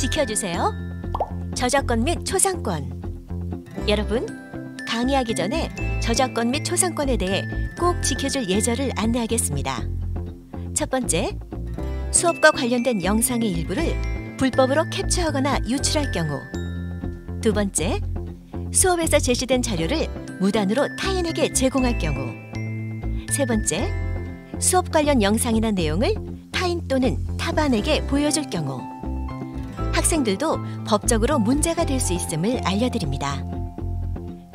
지켜주세요. 저작권 및 초상권. 여러분, 강의하기 전에 저작권 및 초상권에 대해 꼭 지켜줄 예절을 안내하겠습니다. 첫 번째, 수업과 관련된 영상의 일부를 불법으로 캡처하거나 유출할 경우. 두 번째, 수업에서 제시된 자료를 무단으로 타인에게 제공할 경우. 세 번째, 수업 관련 영상이나 내용을 타인 또는 타반에게 보여줄 경우. 학생들도 법적으로 문제가 될 수 있음을 알려드립니다.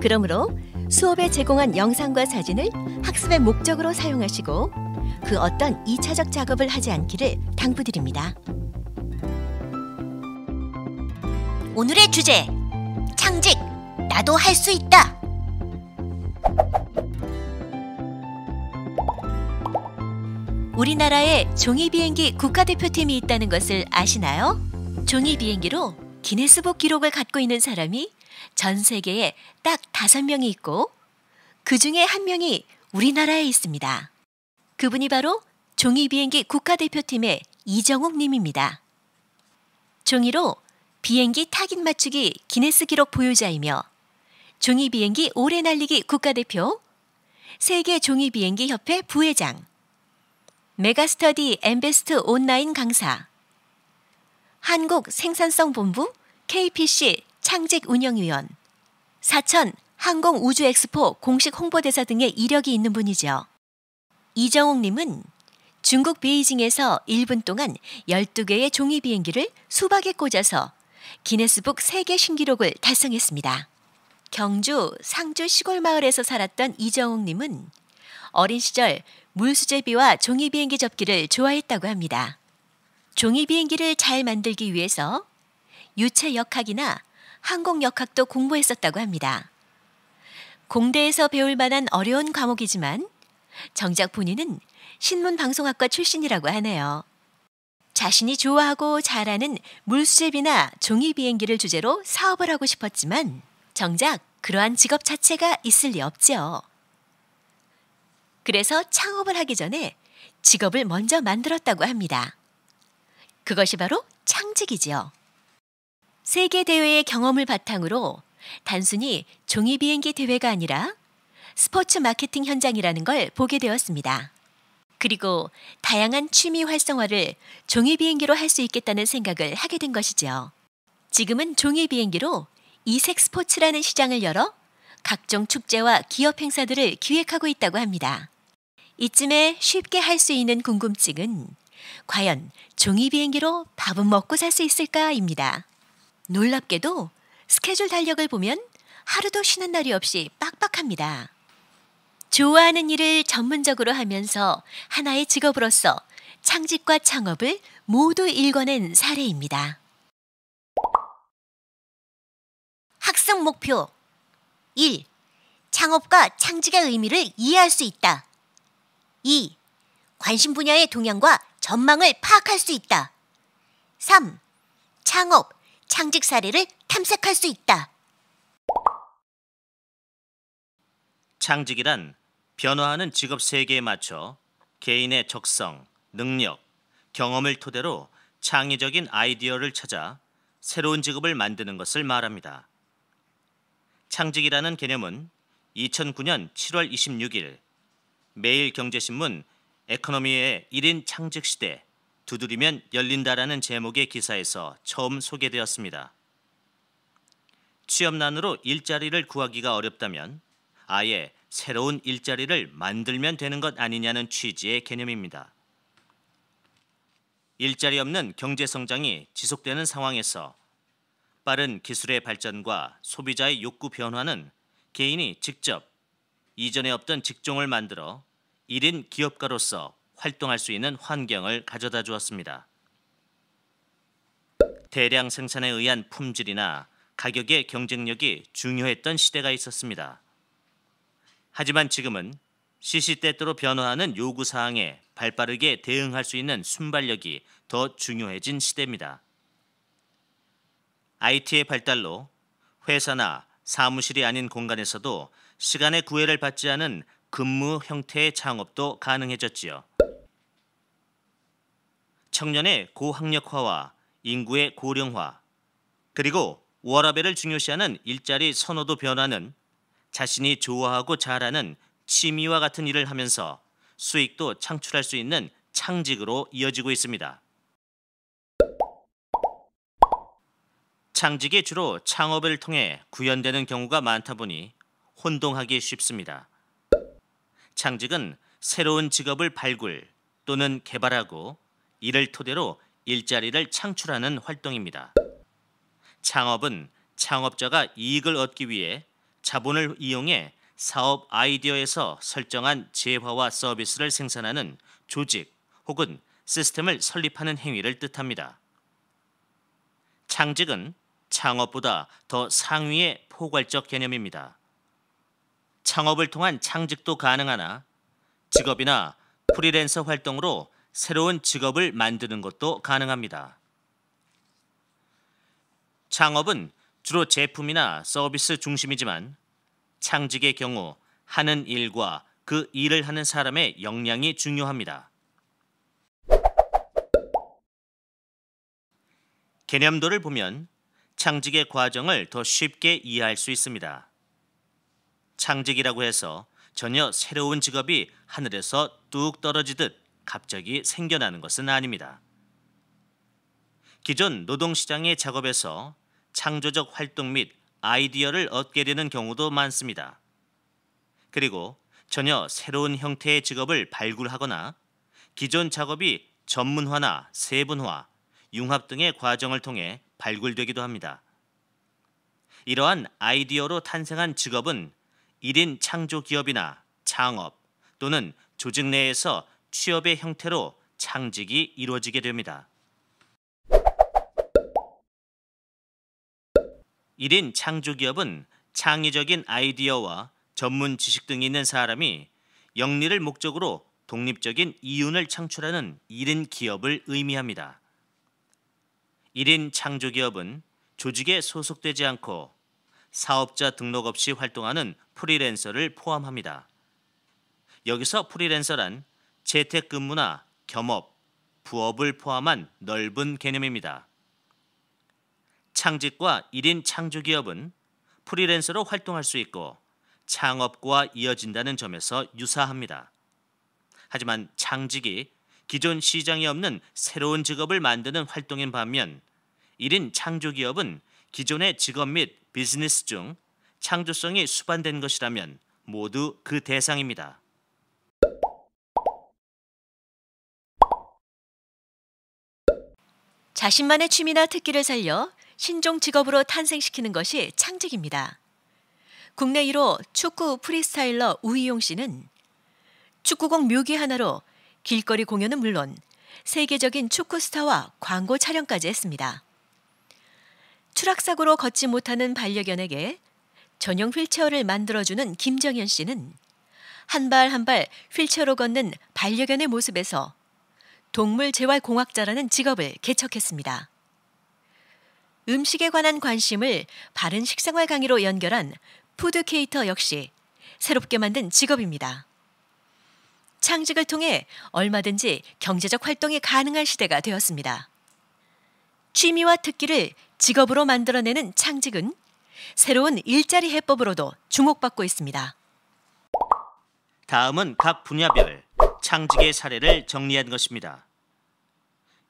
그러므로 수업에 제공한 영상과 사진을 학습의 목적으로 사용하시고 그 어떤 2차적 작업을 하지 않기를 당부드립니다. 오늘의 주제, 창직, 나도 할 수 있다. 우리나라에 종이비행기 국가대표팀이 있다는 것을 아시나요? 종이비행기로 기네스북 기록을 갖고 있는 사람이 전 세계에 딱 5명이 있고 그 중에 1명이 우리나라에 있습니다. 그분이 바로 종이비행기 국가대표팀의 이정욱 님입니다. 종이로 비행기 타깃 맞추기 기네스 기록 보유자이며 종이비행기 오래 날리기 국가대표, 세계 종이비행기 협회 부회장, 메가스터디 엠베스트 온라인 강사, 한국 생산성본부 KPC 창직 운영위원, 사천 항공우주엑스포 공식 홍보대사 등의 이력이 있는 분이죠. 이정욱 님은 중국 베이징에서 1분 동안 12개의 종이비행기를 수박에 꽂아서 기네스북 세계 신기록을 달성했습니다. 경주 상주 시골 마을에서 살았던 이정욱 님은 어린 시절 물수제비와 종이비행기 접기를 좋아했다고 합니다. 종이비행기를 잘 만들기 위해서 유체역학이나 항공역학도 공부했었다고 합니다. 공대에서 배울 만한 어려운 과목이지만 정작 본인은 신문방송학과 출신이라고 하네요. 자신이 좋아하고 잘하는 물수제비나 종이비행기를 주제로 사업을 하고 싶었지만 정작 그러한 직업 자체가 있을 리 없죠. 그래서 창업을 하기 전에 직업을 먼저 만들었다고 합니다. 그것이 바로 창직이지요. 세계대회의 경험을 바탕으로 단순히 종이비행기 대회가 아니라 스포츠 마케팅 현장이라는 걸 보게 되었습니다. 그리고 다양한 취미 활성화를 종이비행기로 할 수 있겠다는 생각을 하게 된 것이죠. 지금은 종이비행기로 이색 스포츠라는 시장을 열어 각종 축제와 기업 행사들을 기획하고 있다고 합니다. 이쯤에 쉽게 할 수 있는 궁금증은 과연 종이비행기로 밥은 먹고 살 수 있을까입니다. 놀랍게도 스케줄 달력을 보면 하루도 쉬는 날이 없이 빡빡합니다. 좋아하는 일을 전문적으로 하면서 하나의 직업으로서 창직과 창업을 모두 일궈낸 사례입니다. 학습 목표 1. 창업과 창직의 의미를 이해할 수 있다. 2. 관심 분야의 동향과 전망을 파악할 수 있다. 3. 창업, 창직 사례를 탐색할 수 있다. 창직이란 변화하는 직업 세계에 맞춰 개인의 적성, 능력, 경험을 토대로 창의적인 아이디어를 찾아 새로운 직업을 만드는 것을 말합니다. 창직이라는 개념은 2009년 7월 26일 매일경제신문 에코노미의 1인 창직 시대 두드리면 열린다라는 제목의 기사에서 처음 소개되었습니다. 취업난으로 일자리를 구하기가 어렵다면 아예 새로운 일자리를 만들면 되는 것 아니냐는 취지의 개념입니다. 일자리 없는 경제 성장이 지속되는 상황에서 빠른 기술의 발전과 소비자의 욕구 변화는 개인이 직접 이전에 없던 직종을 만들어 1인 기업가로서 활동할 수 있는 환경을 가져다 주었습니다. 대량 생산에 의한 품질이나 가격의 경쟁력이 중요했던 시대가 있었습니다. 하지만 지금은 시시때때로 변화하는 요구사항에 발빠르게 대응할 수 있는 순발력이 더 중요해진 시대입니다. IT의 발달로 회사나 사무실이 아닌 공간에서도 시간의 구애를 받지 않은 근무 형태의 창업도 가능해졌지요. 청년의 고학력화와 인구의 고령화, 그리고 워라밸을 중요시하는 일자리 선호도 변화는 자신이 좋아하고 잘하는 취미와 같은 일을 하면서 수익도 창출할 수 있는 창직으로 이어지고 있습니다. 창직이 주로 창업을 통해 구현되는 경우가 많다 보니 혼동하기 쉽습니다. 창직은 새로운 직업을 발굴 또는 개발하고 이를 토대로 일자리를 창출하는 활동입니다. 창업은 창업자가 이익을 얻기 위해 자본을 이용해 사업 아이디어에서 설정한 재화와 서비스를 생산하는 조직 혹은 시스템을 설립하는 행위를 뜻합니다. 창직은 창업보다 더 상위의 포괄적 개념입니다. 창업을 통한 창직도 가능하나 직업이나 프리랜서 활동으로 새로운 직업을 만드는 것도 가능합니다. 창업은 주로 제품이나 서비스 중심이지만 창직의 경우 하는 일과 그 일을 하는 사람의 역량이 중요합니다. 개념도를 보면 창직의 과정을 더 쉽게 이해할 수 있습니다. 창직이라고 해서 전혀 새로운 직업이 하늘에서 뚝 떨어지듯 갑자기 생겨나는 것은 아닙니다. 기존 노동시장의 작업에서 창조적 활동 및 아이디어를 얻게 되는 경우도 많습니다. 그리고 전혀 새로운 형태의 직업을 발굴하거나 기존 작업이 전문화나 세분화, 융합 등의 과정을 통해 발굴되기도 합니다. 이러한 아이디어로 탄생한 직업은 1인 창조기업이나 창업 또는 조직 내에서 취업의 형태로 창직이 이루어지게 됩니다. 1인 창조기업은 창의적인 아이디어와 전문 지식 등이 있는 사람이 영리를 목적으로 독립적인 이윤을 창출하는 1인 기업을 의미합니다. 1인 창조기업은 조직에 소속되지 않고 사업자 등록 없이 활동하는 프리랜서를 포함합니다. 여기서 프리랜서란 재택근무나 겸업, 부업을 포함한 넓은 개념입니다. 창직과 1인 창조기업은 프리랜서로 활동할 수 있고 창업과 이어진다는 점에서 유사합니다. 하지만 창직이 기존 시장에 없는 새로운 직업을 만드는 활동인 반면 1인 창조기업은 기존의 직업 및 비즈니스 중 창조성이 수반된 것이라면 모두 그 대상입니다. 자신만의 취미나 특기를 살려 신종 직업으로 탄생시키는 것이 창직입니다. 국내 1호 축구 프리스타일러 우희용 씨는 축구공 묘기 하나로 길거리 공연은 물론 세계적인 축구 스타와 광고 촬영까지 했습니다. 추락사고로 걷지 못하는 반려견에게 전용 휠체어를 만들어주는 김정현 씨는 한 발 한 발 휠체어로 걷는 반려견의 모습에서 동물재활공학자라는 직업을 개척했습니다. 음식에 관한 관심을 바른 식생활 강의로 연결한 푸드케이터 역시 새롭게 만든 직업입니다. 창직을 통해 얼마든지 경제적 활동이 가능한 시대가 되었습니다. 취미와 특기를 직업으로 만들어내는 창직은 새로운 일자리 해법으로도 주목받고 있습니다. 다음은 각 분야별 창직의 사례를 정리한 것입니다.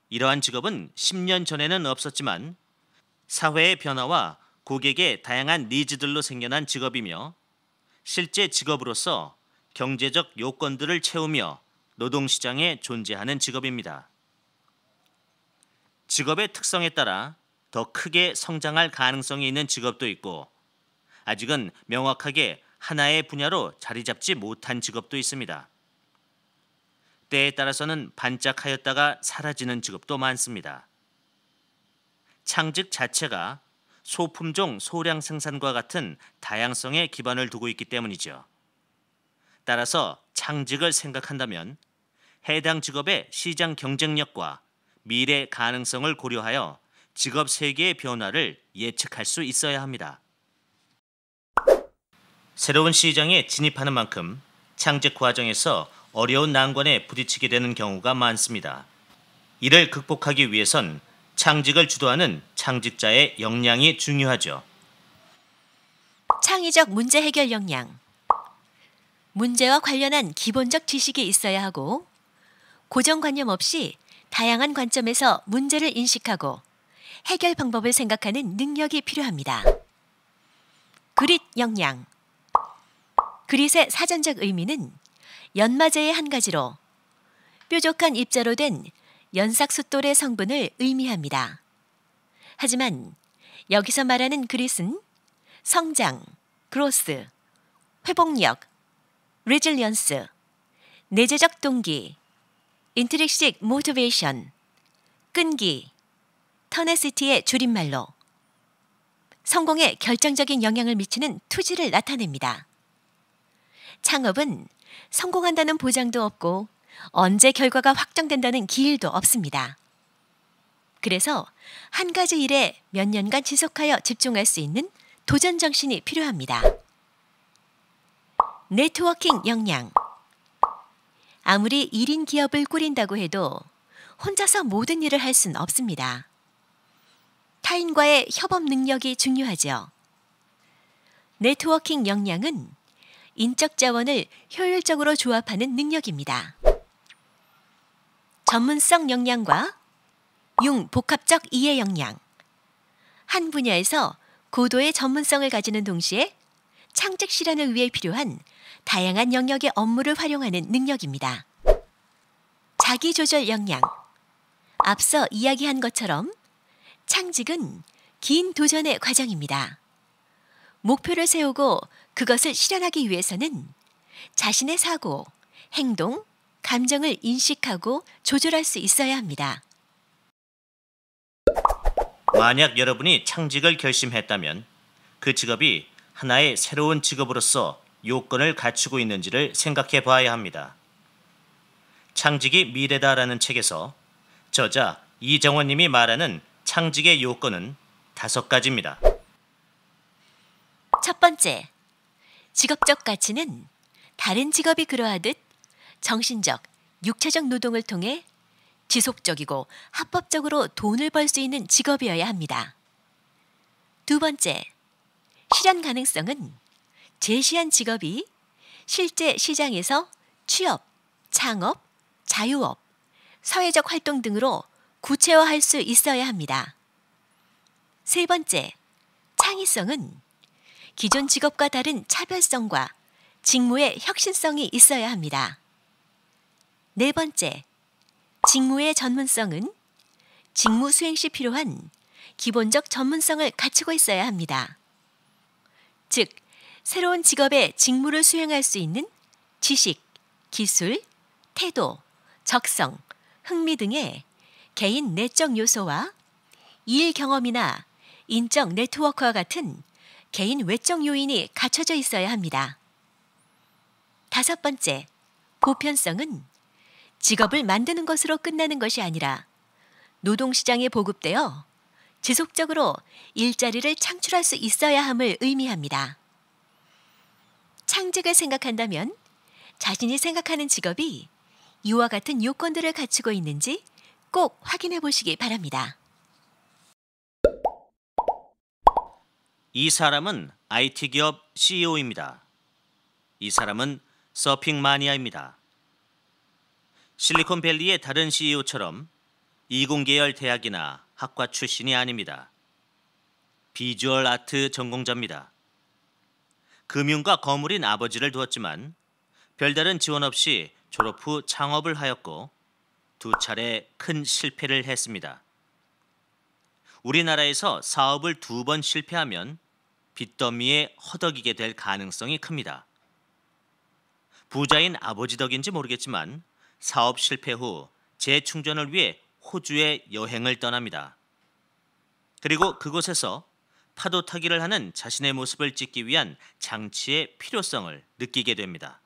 이러한 직업은 10년 전에는 없었지만 사회의 변화와 고객의 다양한 니즈들로 생겨난 직업이며 실제 직업으로서 경제적 요건들을 채우며 노동시장에 존재하는 직업입니다. 직업의 특성에 따라 더 크게 성장할 가능성이 있는 직업도 있고 아직은 명확하게 하나의 분야로 자리 잡지 못한 직업도 있습니다. 때에 따라서는 반짝하였다가 사라지는 직업도 많습니다. 창직 자체가 소품종 소량 생산과 같은 다양성에 기반을 두고 있기 때문이죠. 따라서 창직을 생각한다면 해당 직업의 시장 경쟁력과 미래 가능성을 고려하여 직업 세계의 변화를 예측할 수 있어야 합니다. 새로운 시장에 진입하는 만큼 창직 과정에서 어려운 난관에 부딪히게 되는 경우가 많습니다. 이를 극복하기 위해선 창직을 주도하는 창직자의 역량이 중요하죠. 창의적 문제 해결 역량. 문제와 관련한 기본적 지식이 있어야 하고 고정관념 없이 다양한 관점에서 문제를 인식하고 해결 방법을 생각하는 능력이 필요합니다. 그릿 역량. 그릿의 사전적 의미는 연마제의 한 가지로 뾰족한 입자로 된 연삭숫돌의 성분을 의미합니다. 하지만 여기서 말하는 그릿은 성장, 그로스, 회복력, 레질리언스, 내재적 동기, 인트릭식 모티베이션, 끈기, 터네시티의 줄임말로 성공에 결정적인 영향을 미치는 투지를 나타냅니다. 창업은 성공한다는 보장도 없고 언제 결과가 확정된다는 기일도 없습니다. 그래서 한 가지 일에 몇 년간 지속하여 집중할 수 있는 도전 정신이 필요합니다. 네트워킹 역량. 아무리 1인 기업을 꾸린다고 해도 혼자서 모든 일을 할 수는 없습니다. 타인과의 협업 능력이 중요하죠. 네트워킹 역량은 인적 자원을 효율적으로 조합하는 능력입니다. 전문성 역량과 융복합적 이해 역량. 한 분야에서 고도의 전문성을 가지는 동시에 창직 실현을 위해 필요한 다양한 영역의 업무를 활용하는 능력입니다. 자기조절 역량. 앞서 이야기한 것처럼 창직은 긴 도전의 과정입니다. 목표를 세우고 그것을 실현하기 위해서는 자신의 사고, 행동, 감정을 인식하고 조절할 수 있어야 합니다. 만약 여러분이 창직을 결심했다면 그 직업이 하나의 새로운 직업으로서 요건을 갖추고 있는지를 생각해 봐야 합니다. 창직이 미래다라는 책에서 저자 이정원 님이 말하는 창직의 요건은 5가지입니다. 첫 번째, 직업적 가치는 다른 직업이 그러하듯 정신적, 육체적 노동을 통해 지속적이고 합법적으로 돈을 벌 수 있는 직업이어야 합니다. 두 번째, 실현 가능성은 제시한 직업이 실제 시장에서 취업, 창업, 자유업, 사회적 활동 등으로 구체화할 수 있어야 합니다. 세 번째, 창의성은 기존 직업과 다른 차별성과 직무의 혁신성이 있어야 합니다. 네 번째, 직무의 전문성은 직무 수행 시 필요한 기본적 전문성을 갖추고 있어야 합니다. 즉, 새로운 직업의 직무를 수행할 수 있는 지식, 기술, 태도, 적성, 흥미 등의 개인 내적 요소와 일 경험이나 인적 네트워크와 같은 개인 외적 요인이 갖춰져 있어야 합니다. 다섯 번째, 보편성은 직업을 만드는 것으로 끝나는 것이 아니라 노동시장에 보급되어 지속적으로 일자리를 창출할 수 있어야 함을 의미합니다. 창직을 생각한다면 자신이 생각하는 직업이 이와 같은 요건들을 갖추고 있는지 꼭 확인해 보시기 바랍니다. 이 사람은 IT 기업 CEO입니다. 이 사람은 서핑 마니아입니다. 실리콘밸리의 다른 CEO처럼 이공계열 대학이나 학과 출신이 아닙니다. 비주얼 아트 전공자입니다. 금융과 거물인 아버지를 두었지만 별다른 지원 없이 졸업 후 창업을 하였고 2차례 큰 실패를 했습니다. 우리나라에서 사업을 2번 실패하면 빚더미에 허덕이게 될 가능성이 큽니다. 부자인 아버지 덕인지 모르겠지만 사업 실패 후 재충전을 위해 호주에 여행을 떠납니다. 그리고 그곳에서 파도 타기를 하는 자신의 모습을 찍기 위한 장치의 필요성을 느끼게 됩니다.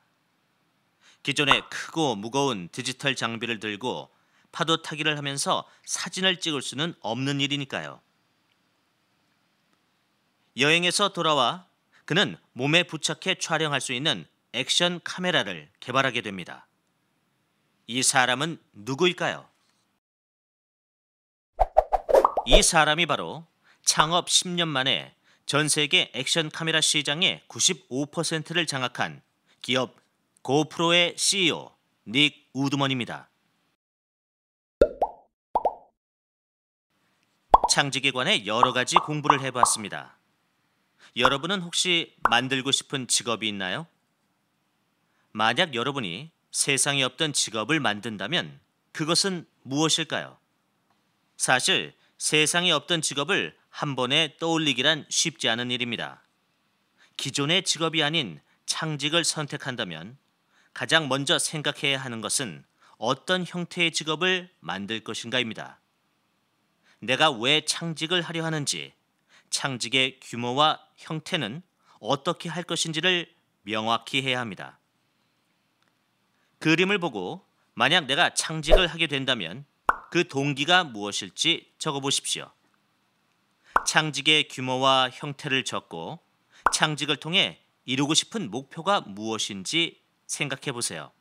기존의 크고 무거운 디지털 장비를 들고 파도 타기를 하면서 사진을 찍을 수는 없는 일이니까요. 여행에서 돌아와 그는 몸에 부착해 촬영할 수 있는 액션 카메라를 개발하게 됩니다. 이 사람은 누구일까요? 이 사람이 바로 창업 10년 만에 전 세계 액션 카메라 시장의 95%를 장악한 기업 고프로의 CEO 닉 우드먼입니다. 창직에 관해 여러 가지 공부를 해봤습니다. 여러분은 혹시 만들고 싶은 직업이 있나요? 만약 여러분이 세상에 없던 직업을 만든다면 그것은 무엇일까요? 사실 세상에 없던 직업을 한 번에 떠올리기란 쉽지 않은 일입니다. 기존의 직업이 아닌 창직을 선택한다면 가장 먼저 생각해야 하는 것은 어떤 형태의 직업을 만들 것인가입니다. 내가 왜 창직을 하려 하는지, 창직의 규모와 형태는 어떻게 할 것인지를 명확히 해야 합니다. 그림을 보고 만약 내가 창직을 하게 된다면 그 동기가 무엇일지 적어보십시오. 창직의 규모와 형태를 적고 창직을 통해 이루고 싶은 목표가 무엇인지 생각해 보세요.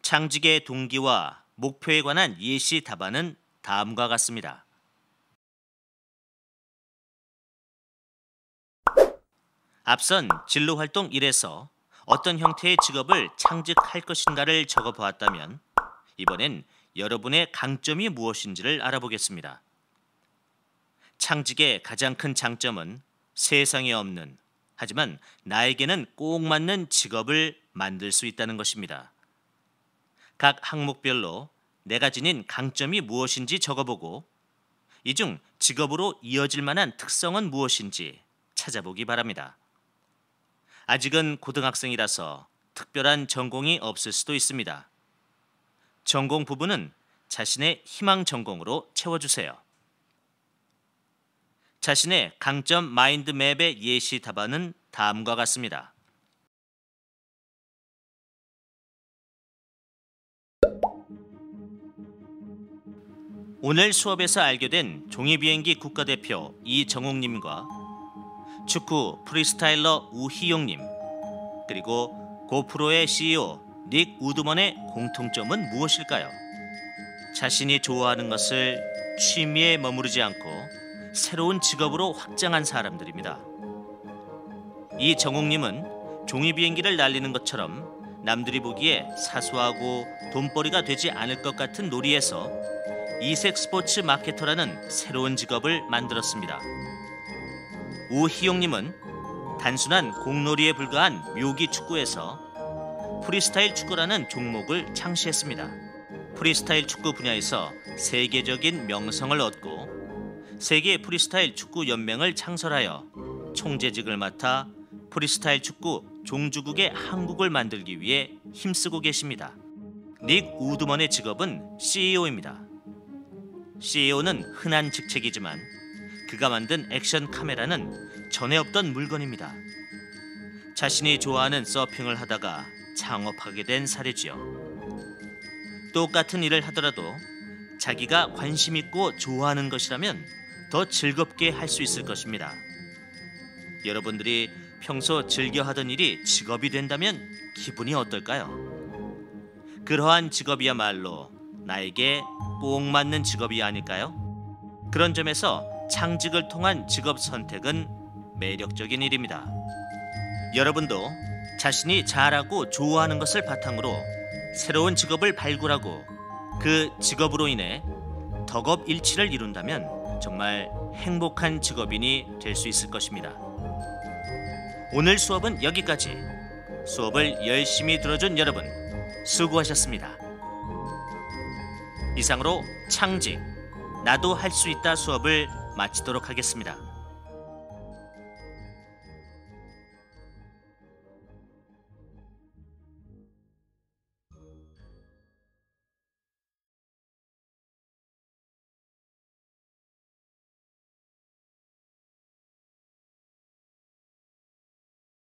창직의 동기와 목표에 관한 예시 답안은 다음과 같습니다. 앞선 진로활동 1에서 어떤 형태의 직업을 창직할 것인가를 적어보았다면 이번엔 여러분의 강점이 무엇인지를 알아보겠습니다. 창직의 가장 큰 장점은 세상에 없는, 하지만 나에게는 꼭 맞는 직업을 만들 수 있다는 것입니다. 각 항목별로 내가 지닌 강점이 무엇인지 적어보고 이 중 직업으로 이어질 만한 특성은 무엇인지 찾아보기 바랍니다. 아직은 고등학생이라서 특별한 전공이 없을 수도 있습니다. 전공 부분은 자신의 희망 전공으로 채워주세요. 자신의 강점 마인드맵의 예시 답안은 다음과 같습니다. 오늘 수업에서 알게 된 종이비행기 국가대표 이정욱님과 축구 프리스타일러 우희용님, 그리고 고프로의 CEO 닉 우드먼의 공통점은 무엇일까요? 자신이 좋아하는 것을 취미에 머무르지 않고 새로운 직업으로 확장한 사람들입니다. 이정욱님은 종이비행기를 날리는 것처럼 남들이 보기에 사소하고 돈벌이가 되지 않을 것 같은 놀이에서 이색 스포츠 마케터라는 새로운 직업을 만들었습니다. 우희용님은 단순한 공놀이에 불과한 묘기 축구에서 프리스타일 축구라는 종목을 창시했습니다. 프리스타일 축구 분야에서 세계적인 명성을 얻고 세계 프리스타일 축구 연맹을 창설하여 총재직을 맡아 프리스타일 축구 종주국의 한국을 만들기 위해 힘쓰고 계십니다. 닉 우드먼의 직업은 CEO입니다. CEO는 흔한 직책이지만 그가 만든 액션 카메라는 전에 없던 물건입니다. 자신이 좋아하는 서핑을 하다가 창업하게 된 사례지요. 똑같은 일을 하더라도 자기가 관심 있고 좋아하는 것이라면 더 즐겁게 할 수 있을 것입니다. 여러분들이 평소 즐겨 하던 일이 직업이 된다면 기분이 어떨까요? 그러한 직업이야말로 나에게 꼭 맞는 직업이 아닐까요? 그런 점에서 창직을 통한 직업 선택은 매력적인 일입니다. 여러분도 자신이 잘하고 좋아하는 것을 바탕으로 새로운 직업을 발굴하고 그 직업으로 인해 덕업일치를 이룬다면 정말 행복한 직업인이 될 수 있을 것입니다. 오늘 수업은 여기까지. 수업을 열심히 들어준 여러분 수고하셨습니다. 이상으로 창직, 나도 할 수 있다 수업을 마치도록 하겠습니다.